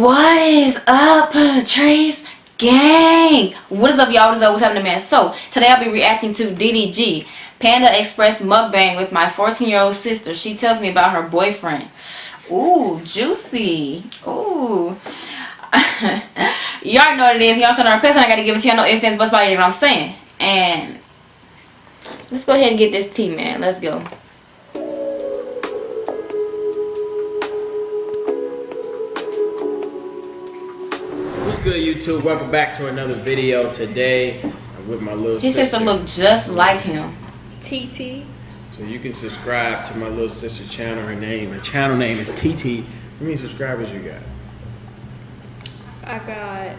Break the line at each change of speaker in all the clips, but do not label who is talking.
What is up, Patrice gang? What is up, y'all? What is up? What's happening, man? So today I'll be reacting to DDG Panda Express Mukbang with my 14-year-old sister. She tells me about her boyfriend. Ooh, juicy. Ooh. Y'all know what it is. Y'all send a request and I gotta give it to y'all. No ifs, ands, buts, about it, you know what I'm saying? And let's go ahead and get this tea, man. Let's go.
What's good, YouTube? Welcome back to another video. Today I'm with my little sister.
His sister look just like him.
TT.
So you can subscribe to my little sister channel. Her channel name is TT. How many subscribers you got?
I got.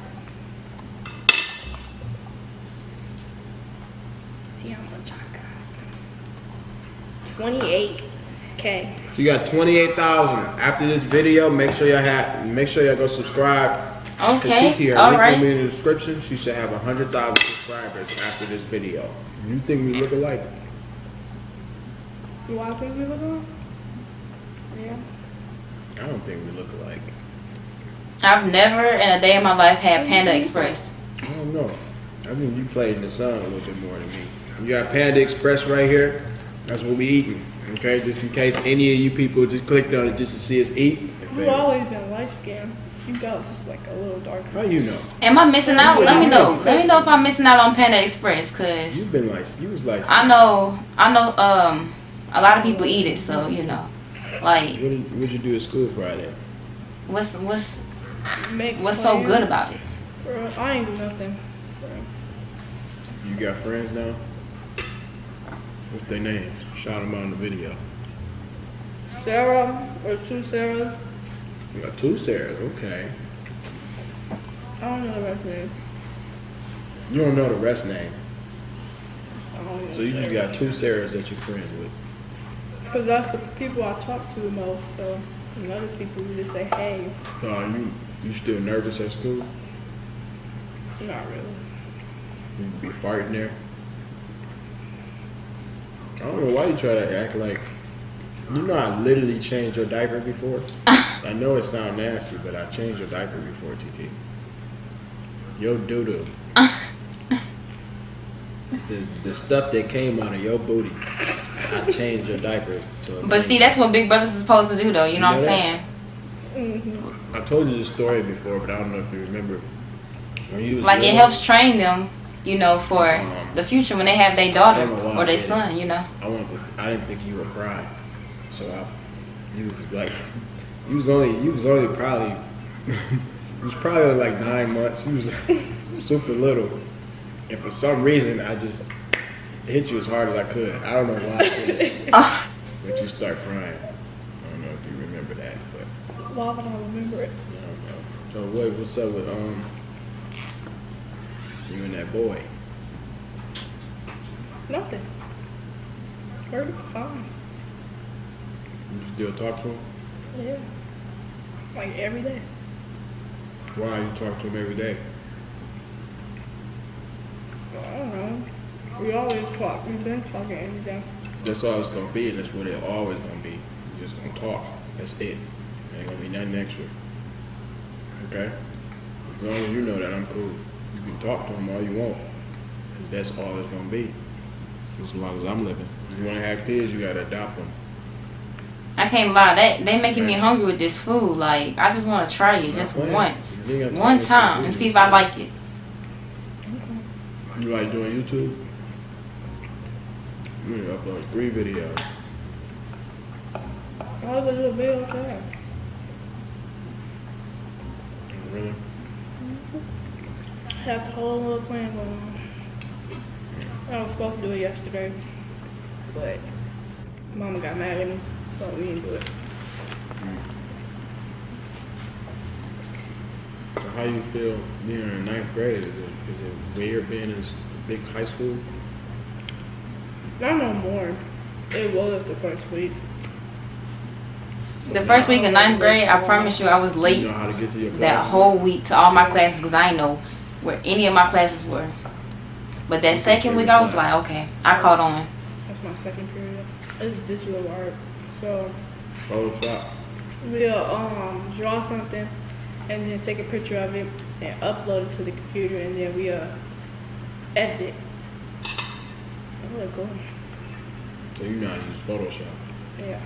See how much I got. 28K.
So you got 28,000. After this video, make sure y'all go subscribe.
Okay.
To TT. Her
all
link
right.
will be in the description. She should have 100,000 subscribers after this video. You think we look alike?
Do I think we look alike? Yeah.
I don't think we look alike.
I've never in a day in my life had Panda Express.
I don't know. I think you played in the sun a little bit more than me. You got Panda Express right here. That's what we eating. Okay, just in case any of you people just clicked on it just to see us eat.
You've always been light skinned. You got just like a little darker.
How you know?
Am I missing out? Let me know. Let me know if I'm missing out on Panda Express, cause
You've been like, you was like.
I know. A lot of people eat it, so you know, like.
What'd you do at school Friday?
What's
Make
so
plans.
good about it?
Bro, I ain't do nothing. Bro.
You got friends now? What's their names? Shout them out in the video.
Sarah or two Sarahs.
You got two Sarahs, okay.
I don't know the rest name.
You don't know the rest name.
I don't know
So you just got two Sarahs that you're friends with.
Because that's the people I talk to the most. So and other people you just say hey.
You still nervous at school?
Not really.
You be farting there? I don't know why you try to act like. You know I literally changed your diaper before? I know it sounds nasty, but I changed your diaper before, TT. Your doo-doo. the stuff that came out of your booty, I changed your diaper to a
But see, that's what big brothers is supposed to do, though. You know what I'm saying?
Mm-hmm.
I told you this story before, but I don't know if you remember. When you was
Like
little,
it helps train them, you know, for the future when they have their daughter or their son. You know.
I didn't think you were crying, so you was like, you was only probably, you was probably like 9 months. You was super little, and for some reason I just hit you as hard as I could. I don't know why I did. But you start crying. I don't know if you remember that, but.
Why would I remember it?
I don't know. So what's up with you and that boy?
Nothing. We're fine.
You still talk to him?
Yeah. Like every day.
Why you talk to him every day?
I don't know. We always talk. We've been talking every day.
That's all it's gonna be, and that's what it always gonna be. You're just gonna talk. That's it. Ain't gonna be nothing extra. Okay? As long as you know that I'm cool. You can talk to him all you want. That's all it's gonna be. As long as I'm living. If you wanna have kids, you gotta adopt them.
I can't lie. They making me hungry with this food. Like I just want to try it just once, one time, and see if I like it.
You like doing YouTube? I'm gonna upload 3 videos.
I was a little bit okay.
Really?
I have the whole little plan going on. I was supposed to do it yesterday, but Mama got mad at me, so we didn't do it.
So how you feel being in 9th grade? Is it weird being in a big high school?
I know more. It was the first week.
The first week of 9th grade, I promise you, I was late
You know how to get to your
that
class?
whole week to all my classes because I didn't know where any of my classes were. But that second week, I was like, okay, I caught on.
That's my second period. It's digital art. So
Photoshop.
we'll draw something and then take a picture of it and upload it to the computer, and then we edit it. Oh, look cool.
So you know how to use Photoshop?
Yeah.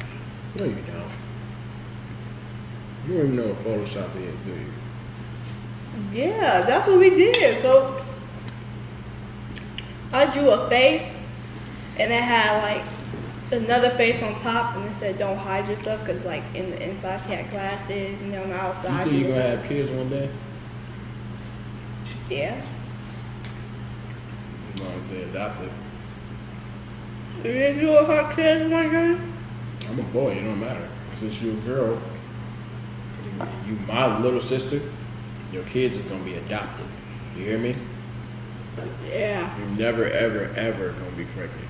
No, you don't. You don't even know what Photoshop is, do you?
Yeah, that's what we did. So I drew a face, and it had like another face on top, and it said "Don't hide yourself," because like in the inside she had glasses, and on the
You
outside
think
she
you're
was-
gonna have kids one day?
Yeah.
You know, they're adopted.
You didn't do a hot kids one day?
I'm a boy, it don't matter. Since you're a girl, you my little sister, your kids are gonna be adopted. You hear me?
Yeah.
You're never, ever, ever gonna be pregnant.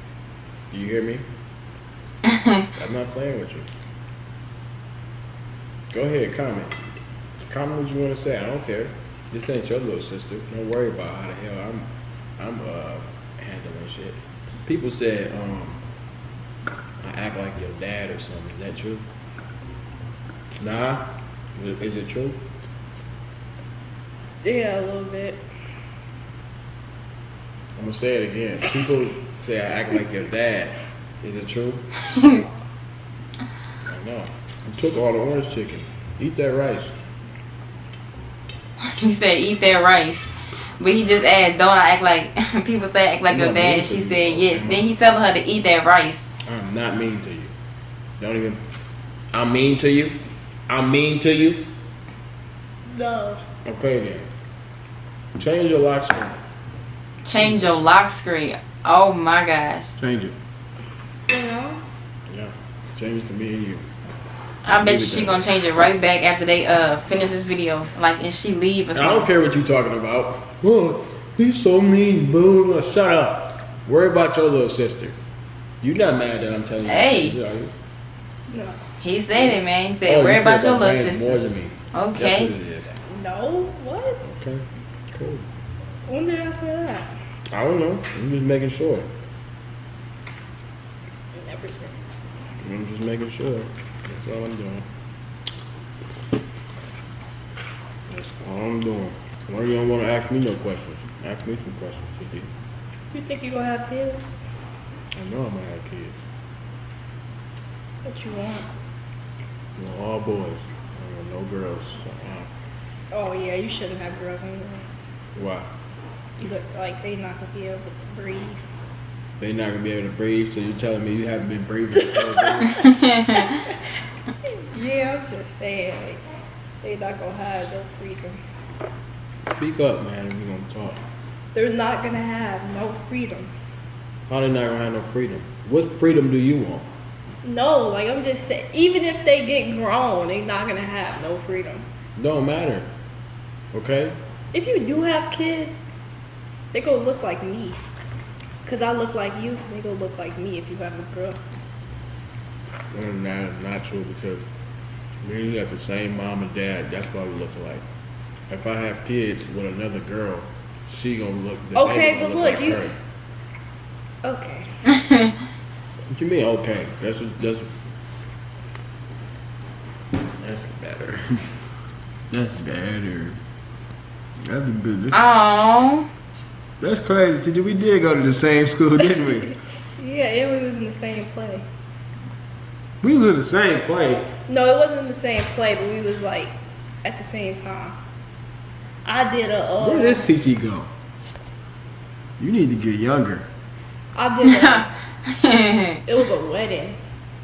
Do you hear me? I'm not playing with you. Go ahead, comment. Comment what you want to say. I don't care. This ain't your little sister. Don't worry about how the hell I'm handling shit. People said I act like your dad or something. Is that true? Nah. Is it true?
Yeah, a little bit.
I'm gonna say it again. People say I act like your dad. Is it true? I know. You took all the orange chicken. Eat that rice.
He said, eat that rice. But he just asked, don't I act like, people say act like
I'm
your
not
dad.
mean to
She
you,
said
though.
yes. Then he telling her to eat that rice.
I'm not mean to you. Don't even. I'm mean to you. I'm mean to you.
No.
Okay then. Change your lock screen.
Change your lock screen. Oh my gosh.
Change it.
You know?
Yeah. Change it to me and you.
I bet
Leave
you
it
she
there.
gonna change it right back after they finish this video. Like, and she leave or
I don't
something.
care what you talking about. Oh, he's so mean. Blah, blah, blah. Shut up. Worry about your little sister. You not mad that I'm telling you.
Hey.
Yeah,
No.
He said it, man. He said,
oh,
worry
you
about
care
your little
Brandon more
sister.
than me.
Okay.
That's what it is.
No? What?
Okay. Cool.
When did I say that?
I don't know. I'm just making sure.
Never said.
I'm just making sure. That's all I'm doing. That's all I'm doing. Why you don't want to ask me no questions? Ask me some questions, Titi.
You think you gonna have kids?
I know I'm gonna have kids.
What you want?
I want all boys. I want no girls.
Oh yeah, you shouldn't have girls anyway.
Why?
You look like they not gonna be able to breathe.
They not gonna be able to breathe, so you're telling me you haven't been breathing for 12 years?
Yeah, I'm just saying, like, they not gonna have no freedom.
Speak up, man, if you're gonna talk.
They're not gonna have no freedom.
How they not gonna have no freedom? What freedom do you want?
No, like I'm just saying, even if they get grown, they not gonna have no freedom.
Don't matter. Okay?
If you do have kids, they gonna look like me. Cause I look like you, so they gonna look like me if you have a girl.
That's not true because we got the same mom and dad. That's what we look like. If I have kids with another girl, she gonna look. The
Okay,
baby gonna
but
look
look,
like
you-
her.
Okay.
What you mean? Okay, that's better. That's better. That's a good.
Oh,
That's crazy, teacher. We did go to the same school, didn't we?
Yeah, and we was in the same play.
We was in the same play.
No, it wasn't in the same play, but we was like at the same time. I did a.
Where does TT go? You need to get younger.
I did a. It was a wedding.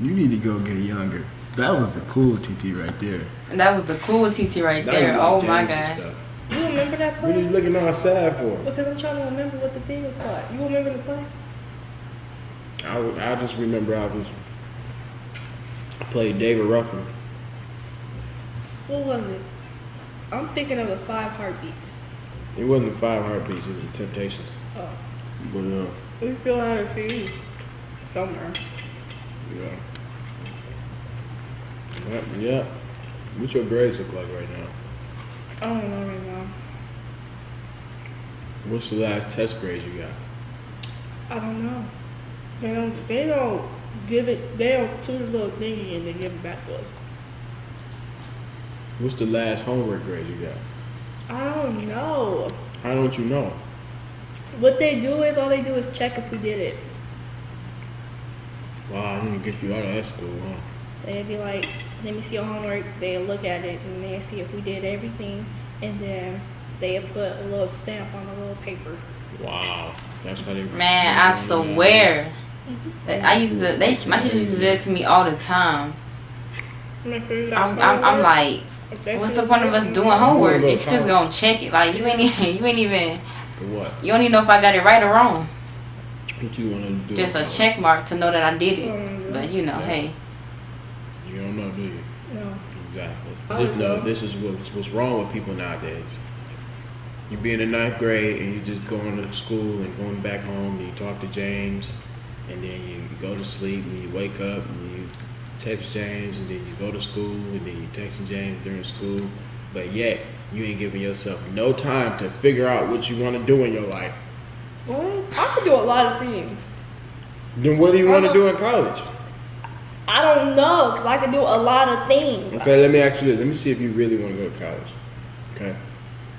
You need to go get younger. That was the cool TT right there.
that was the cool TT right
Now
there.
you
Oh
like
my
James and
gosh.
stuff.
You remember that
What are you
play?
looking all sad for?
Because I'm trying to remember what the thing was called. You remember the play?
I just remember I played David Ruffin.
What was it? I'm thinking of the 5 Heartbeats.
It wasn't 5 Heartbeats, it was the Temptations.
Oh,
But
we still have it for you somewhere.
yeah. Yeah. What your grades look like right now?
I don't know right now.
What's the last test grade you got?
I don't know. They don't give it. They don't do the little thingy and they give it back to us.
What's the last homework grade you got?
I don't know.
How don't you know?
What they do is, all they do is check if we did it.
Wow, I need to get you out of that school, huh?
They'd be like, let me see your homework. They'll look at it and they'll see if we did everything. And then they'll put a little stamp on a little paper.
Wow, that's how they.
Man, I swear. I used to. My teacher used to do that to me all the time. I'm like, what's the point of us doing homework if you just gonna check it? Like you ain't even.
For what?
You don't even know if I got it right or wrong.
What you wanna do?
Just a check mark to know that I did it. But you know, hey.
You don't know, do you?
No.
Exactly. Just know this is what's wrong with people nowadays. You be in the 9th grade and you just going to school and going back home and you talk to James and then you go to sleep and you wake up and you text James and then you go to school and then you texting James during school, but yet you ain't giving yourself no time to figure out what you want to do in your life.
What? I could do a lot of things.
Then what do you want to do in college?
I don't know, because I could do a lot of things.
Okay, let me ask you this. Let me see if you really want to go to college. Okay.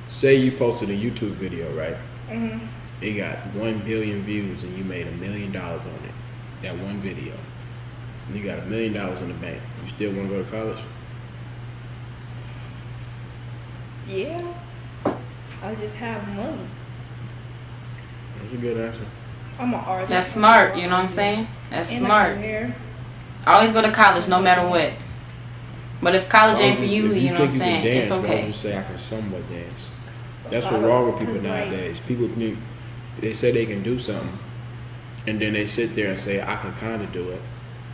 Say you posted a YouTube video, right?
Mm-hmm.
It got 1 billion views and you made $1 million on it. That one video. And you got $1 million in the bank. You still want to go to college?
Yeah. I just have money.
That's a good answer.
I'm an artist.
That's smart. You know what I'm saying? That's
And
smart. Always go to college, no matter what. But if college ain't for you, you know what I'm saying? It's okay.
Just say I can somewhat dance. That's what's wrong with people nowadays. People think they say they can do something, and then they sit there and say I can kind of do it.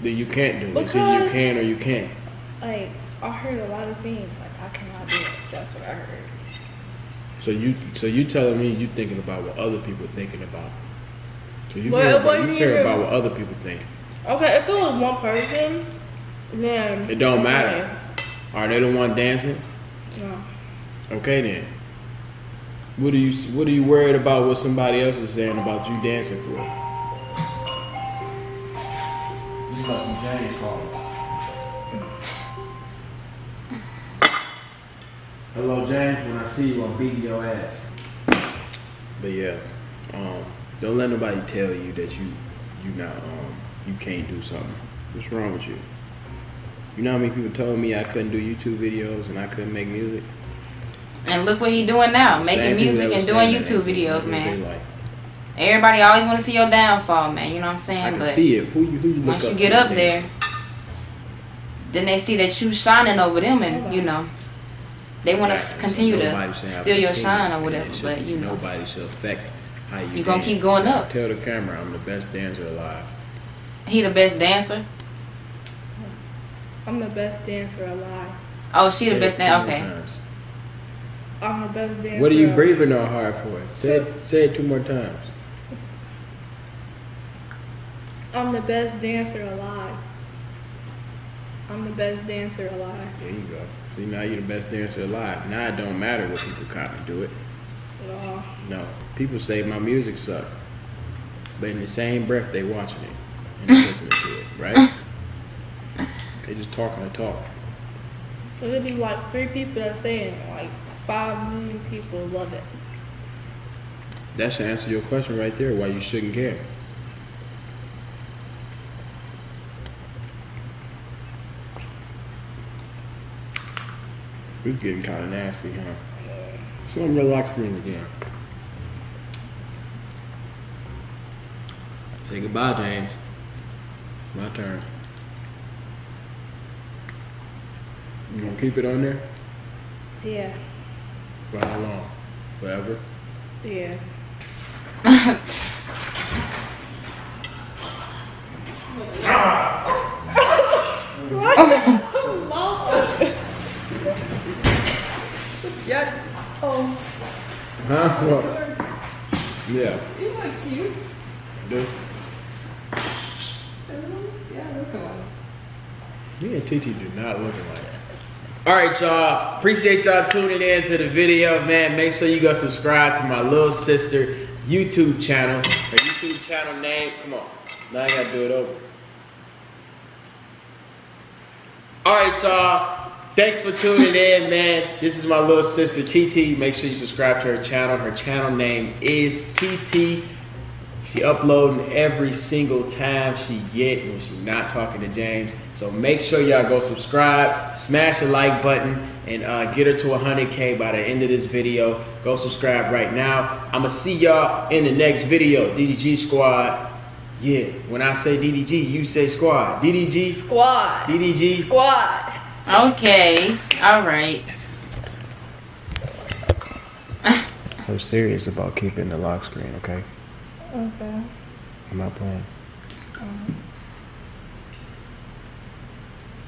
Then you can't do it. It's either you can or you can't.
Like I heard a lot of things like I cannot do it. That's what I heard.
So you telling me you thinking about what other people thinking about? So you
Well,
care about what other people think.
Okay, if it was one person, then
It don't matter. Are they the one dancing?
No.
Okay then. What are you worried about what somebody else is saying about you dancing for? You got some James calling. Hello James, when I see you I'm beating your ass. But yeah, don't let nobody tell you that you can't do something. What's wrong with you? You know how many people told me I couldn't do YouTube videos and I couldn't make music?
And look what he doing now, making music and doing YouTube videos, man. Everybody always want to see your downfall, man. You know what I'm saying?
I can
But
see it. Who you look
once
up
you get
to
up there, then they see that you shining over them, and you know they want to continue to steal your shine or whatever. But you know,
nobody should affect how you.
You gonna keep going up.
Tell the camera I'm the best dancer alive.
He the best dancer.
I'm the best dancer alive.
Oh, she the best dancer. Okay.
I'm the best dancer.
What are you breathing all hard for? Say it 2 more times.
I'm the best dancer alive. I'm the best dancer alive.
There you go. See, now you're the best dancer alive. Now it don't matter what people copy do it.
No.
No. People say my music sucks. But in the same breath, they watching it and they listening to it, right? They just talking to talk.
So it'd be like 3 people that say it, like 5 million people love it.
That should answer your question right there, why you shouldn't care. It's getting kind of nasty, huh? So I'm relaxed for again. Say goodbye, James. My turn. You gonna keep it on there?
Yeah.
For how long? Forever?
Yeah. Yeah. Oh.
Huh? What? Yeah.
You look cute.
Do?
Yeah, look alike.
Me and TT do not look alike. Alright, y'all. Appreciate y'all tuning in to the video, man. Make sure you go subscribe to my little sister YouTube channel. Her YouTube channel name. Come on. Now I gotta do it over. Alright, y'all. Thanks for tuning in, man. This is my little sister, TT. Make sure you subscribe to her channel. Her channel name is TT. She uploading every single time she get when she's not talking to James. So make sure y'all go subscribe, smash the like button, and get her to 100K by the end of this video. Go subscribe right now. I'ma see y'all in the next video. DDG squad. Yeah, when I say DDG, you say squad. DDG
Squad.
DDG
Squad.
Okay. All right.
I'm serious about keeping the lock screen, okay?
Okay.
I'm not playing.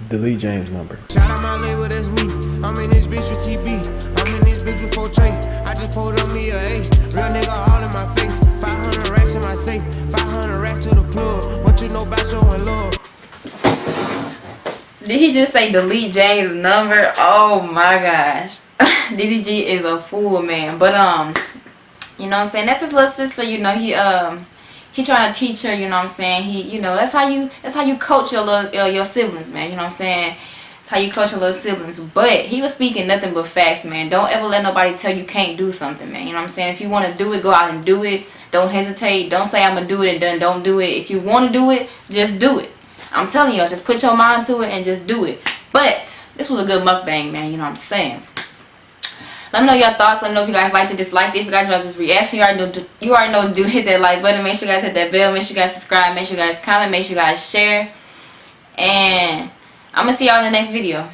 Delete James' number.
Shout out my label, that's me. I'm in this bitch with TB. I'm in this bitch with 4 Trey. I just pulled up me a A. Real nigga all in my face. 500 racks in my safe. 500 racks to the plug. What you know about showing love?
Did he just say delete James' number? Oh my gosh. DDG is a fool, man. But you know what I'm saying? That's his little sister, you know, he trying to teach her, you know what I'm saying? He, you know, that's how you coach your little your siblings, man, you know what I'm saying? That's how you coach your little siblings. But he was speaking nothing but facts, man. Don't ever let nobody tell you can't do something, man. You know what I'm saying? If you want to do it, go out and do it. Don't hesitate. Don't say I'm going to do it and then don't do it. If you want to do it, just do it. I'm telling y'all, just put your mind to it and just do it. But this was a good mukbang, man. You know what I'm saying? Let me know your thoughts. Let me know if you guys liked it, disliked it. If you guys like this reaction, you already know to do. Hit that like button. Make sure you guys hit that bell. Make sure you guys subscribe. Make sure you guys comment. Make sure you guys share. And I'm going to see y'all in the next video.